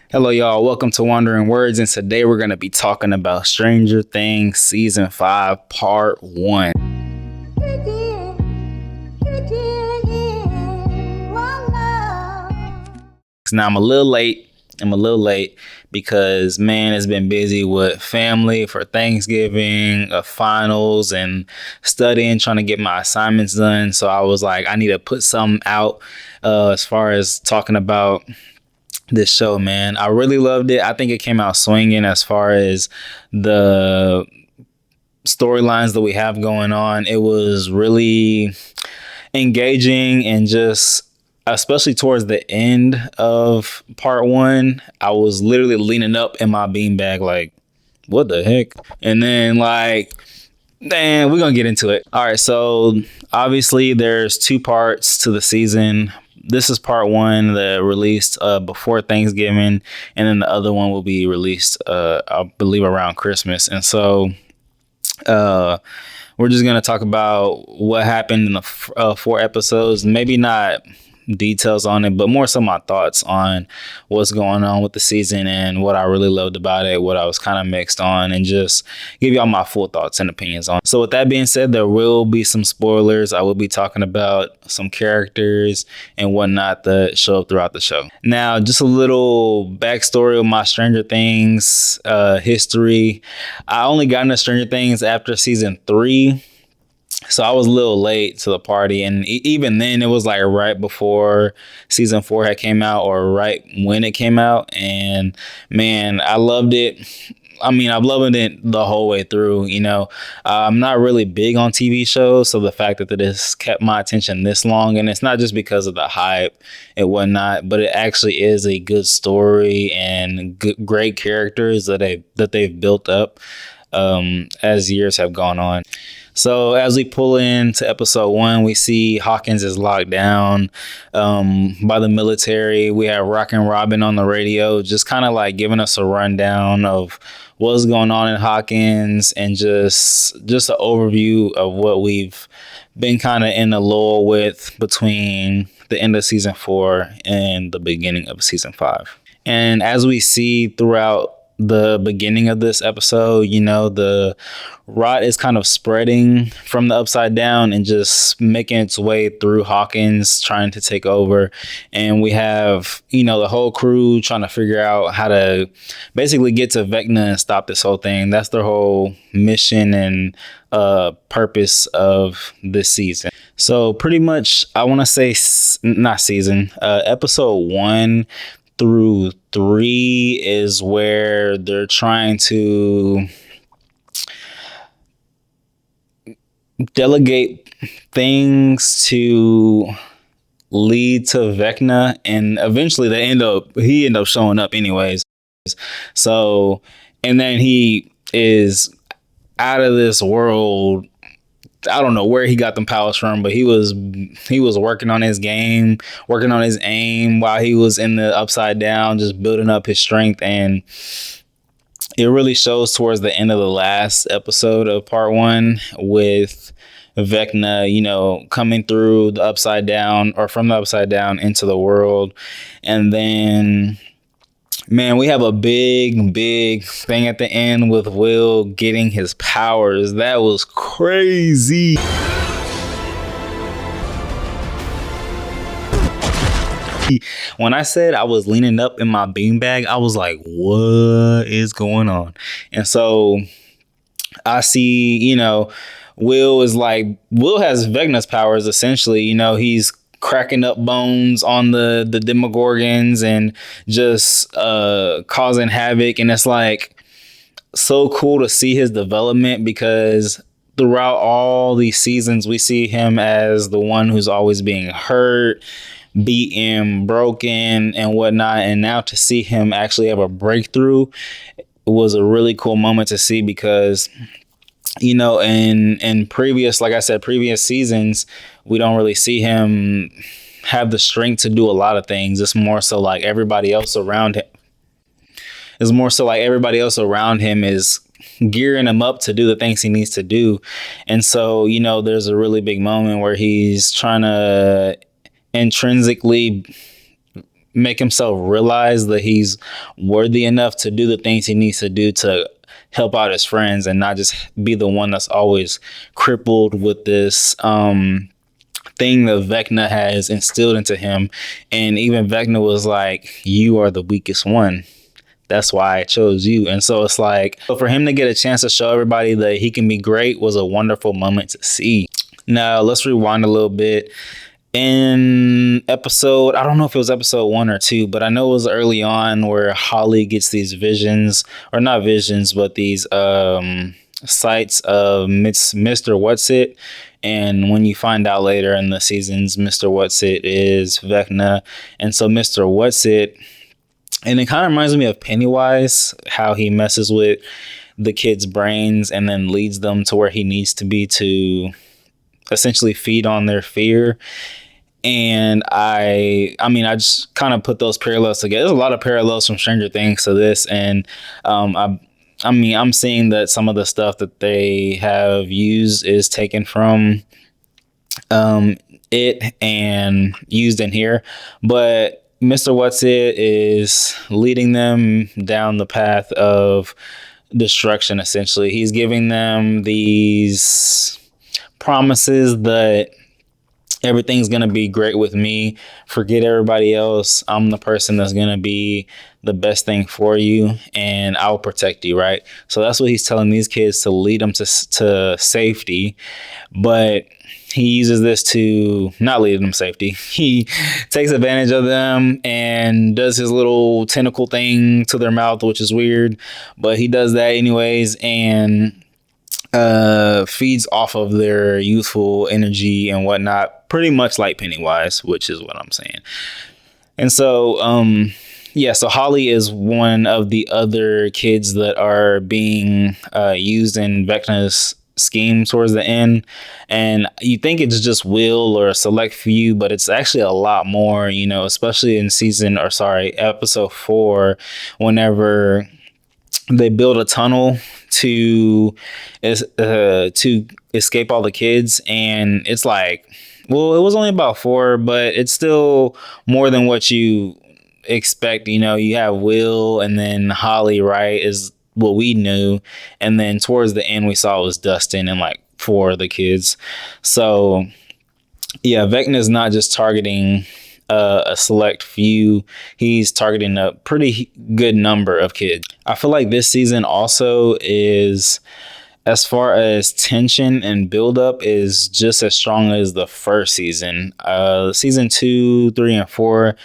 Hello, y'all. Welcome to Wandering Words, and today we're going to be talking about Stranger Things Season 5, Part 1. Now, I'm a little late. Because, man, it's been busy with family for Thanksgiving, finals, and studying, trying to get my assignments done. So I was like, I need to put something out as far as talking about this show, man. I really loved it. I think it came out swinging as far as the storylines that we have going on. It was really engaging, and just especially towards the end of part one, I was literally leaning up in my beanbag like, what the heck? And then like, man, we're gonna get into it. All right, so obviously there's two parts to the season. This is part one that released before Thanksgiving, and then the other one will be released, I believe, around Christmas. And so uh, we're just gonna talk about what happened in the four episodes. Maybe not details on it, but more so my thoughts on what's going on with the season and what I really loved about it, what I was kind of mixed on, and just give y'all my full thoughts and opinions on. So with that being said, there will be some spoilers. I will be talking about some characters and whatnot that show up throughout the show. Now, just a little backstory of my Stranger Things history. I only got into Stranger Things after season 3. So I was a little late to the party, and even then it was like right before season 4 had came out, or right when it came out. And man, I loved it. I mean, I've loved it the whole way through. I'm not really big on TV shows, so the fact that this kept my attention this long, and it's not just because of the hype and whatnot, but it actually is a good story and great characters that they've built up as years have gone on. So as we pull into episode 1, we see Hawkins is locked down by the military. We have Rockin' Robin on the radio, just kind of like giving us a rundown of what's going on in Hawkins, and just an overview of what we've been kind of in the lull with between the end of season 4 and the beginning of season 5. And as we see throughout the beginning of this episode, the rot is kind of spreading from the upside down and just making its way through Hawkins, trying to take over. And we have, the whole crew trying to figure out how to basically get to Vecna and stop this whole thing. That's their whole mission and purpose of this season. So pretty much, I want to say not season, episode 1 through 3 is where they're trying to delegate things to lead to Vecna, and eventually he end up showing up anyways. So, and then he is out of this world. I don't know where he got them powers from, but he was working on his game, working on his aim while he was in the upside down, just building up his strength. And it really shows towards the end of the last episode of part 1 with Vecna, coming through the upside down, or from the upside down into the world. And then, man, we have a big thing at the end with Will getting his powers. That was crazy. When I said I was leaning up in my beanbag, I was like, what is going on? And so I see, Will has Vecna's powers, essentially. He's cracking up bones on the Demogorgons and just causing havoc. And it's like so cool to see his development, because throughout all these seasons we see him as the one who's always being hurt, beaten, broken, and whatnot. And now to see him actually have a breakthrough was a really cool moment to see, because in previous, like I said, previous seasons, we don't really see him have the strength to do a lot of things. It's more so like everybody else around him is gearing him up to do the things he needs to do. And so, there's a really big moment where he's trying to intrinsically make himself realize that he's worthy enough to do the things he needs to do to help out his friends and not just be the one that's always crippled with this thing that Vecna has instilled into him. And even Vecna was like, you are the weakest one. That's why I chose you. And so it's like, for him to get a chance to show everybody that he can be great was a wonderful moment to see. Now, let's rewind a little bit. In episode, I don't know if it was episode 1 or 2, but I know it was early on where Holly gets these visions, or not visions, but these sights of Mr. Whatsit. And when you find out later in the seasons, Mr. Whatsit is Vecna. And so Mr. Whatsit, and it kind of reminds me of Pennywise, how he messes with the kids' brains and then leads them to where he needs to be to essentially feed on their fear. And I just kind of put those parallels together. There's a lot of parallels from Stranger Things to this. And I'm seeing that some of the stuff that they have used is taken from it and used in here. But Mr. Whatsit is leading them down the path of destruction, essentially. He's giving them these promises that everything's going to be great with me. Forget everybody else. I'm the person that's going to be the best thing for you, and I'll protect you, right? So that's what he's telling these kids, to lead them to safety. But he uses this to not lead them safety. He takes advantage of them and does his little tentacle thing to their mouth, which is weird, but he does that anyways, and feeds off of their youthful energy and whatnot, pretty much like Pennywise, which is what I'm saying. And so, so Holly is one of the other kids that are being used in Vecna's scheme towards the end. And you think it's just Will or a select few, but it's actually a lot more, especially in episode 4, whenever they build a tunnel to escape all the kids. And it's like, well, it was only about 4, but it's still more than what you expect. You have Will, and then Holly, right, is what we knew. And then towards the end, we saw it was Dustin and like 4 of the kids. So yeah, Vecna is not just targeting a select few. He's targeting a pretty good number of kids. I feel like this season also is, as far as tension and buildup, is just as strong as the first season. Season 2, 3, and 4,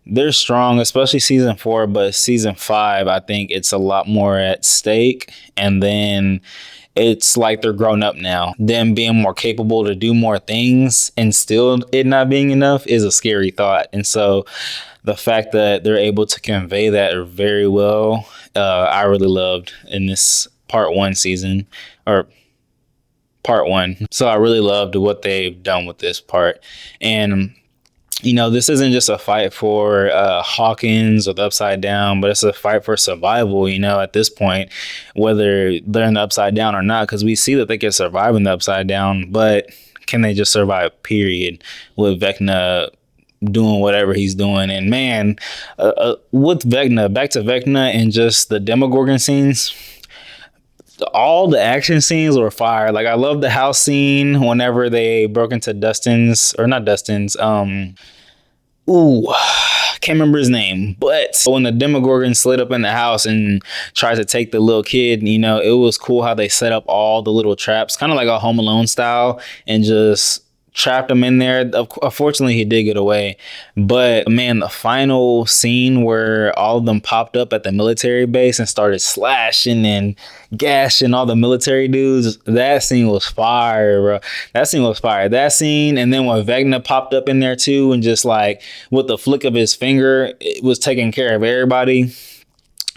they're strong, especially season 4, but season 5, I think it's a lot more at stake. And then it's like they're grown up now. Them being more capable to do more things and still it not being enough is a scary thought. And so the fact that they're able to convey that very well, I really loved in this part 1 season, or part 1. So I really loved what they've done with this part. And this isn't just a fight for Hawkins or the Upside Down, but it's a fight for survival, at this point, whether they're in the Upside Down or not, because we see that they can survive in the Upside Down, but can they just survive, period, with Vecna doing whatever he's doing? And man, with Vecna, back to Vecna and just the Demogorgon scenes, all the action scenes were fire. Like, I love the house scene whenever they broke into can't remember his name, but when the Demogorgon slid up in the house and tried to take the little kid, it was cool how they set up all the little traps, kind of like a Home Alone style, and just trapped him in there. Unfortunately, he did get away. But man, the final scene where all of them popped up at the military base and started slashing and gashing all the military dudes, that scene was fire, bro. That scene was fire. That scene, and then when Vecna popped up in there too, and just like with the flick of his finger, it was taking care of everybody.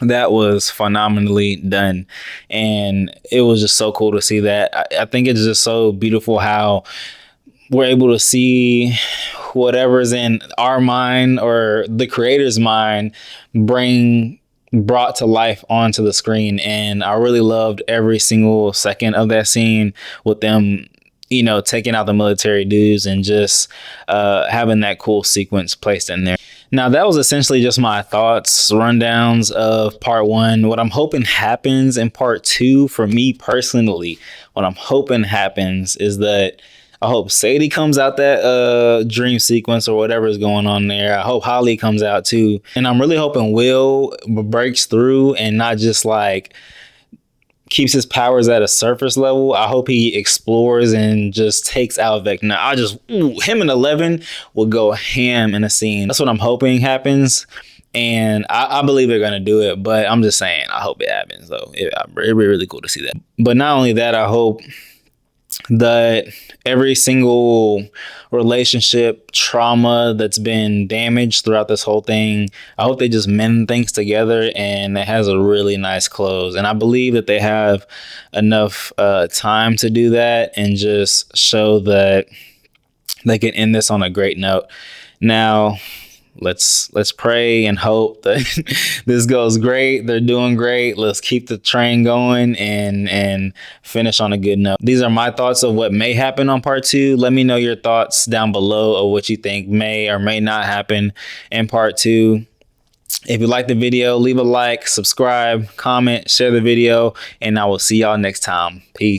That was phenomenally done. And it was just so cool to see that. I think it's just so beautiful how we're able to see whatever's in our mind or the creator's mind brought to life onto the screen. And I really loved every single second of that scene with them taking out the military dues and just having that cool sequence placed in there. Now, that was essentially just my thoughts, rundowns of part one. What I'm hoping happens in part two, for me personally, what I'm hoping happens is that I hope Sadie comes out that dream sequence or whatever is going on there. I hope Holly comes out too. And I'm really hoping Will breaks through and not just like keeps his powers at a surface level. I hope he explores and just takes out Vecna. Him and 11 will go ham in a scene. That's what I'm hoping happens. And I believe they're going to do it, but I'm just saying, I hope it happens though. It'd be really cool to see that. But not only that, I hope that every single relationship trauma that's been damaged throughout this whole thing, I hope they just mend things together and it has a really nice close. And I believe that they have enough time to do that and just show that they can end this on a great note. Now, let's pray and hope that this goes great. They're doing great. Let's keep the train going and finish on a good note. These are my thoughts of what may happen on part two. Let me know your thoughts down below of what you think may or may not happen in part two. If you like the video, leave a like, subscribe, comment, share the video, and I will see y'all next time. Peace.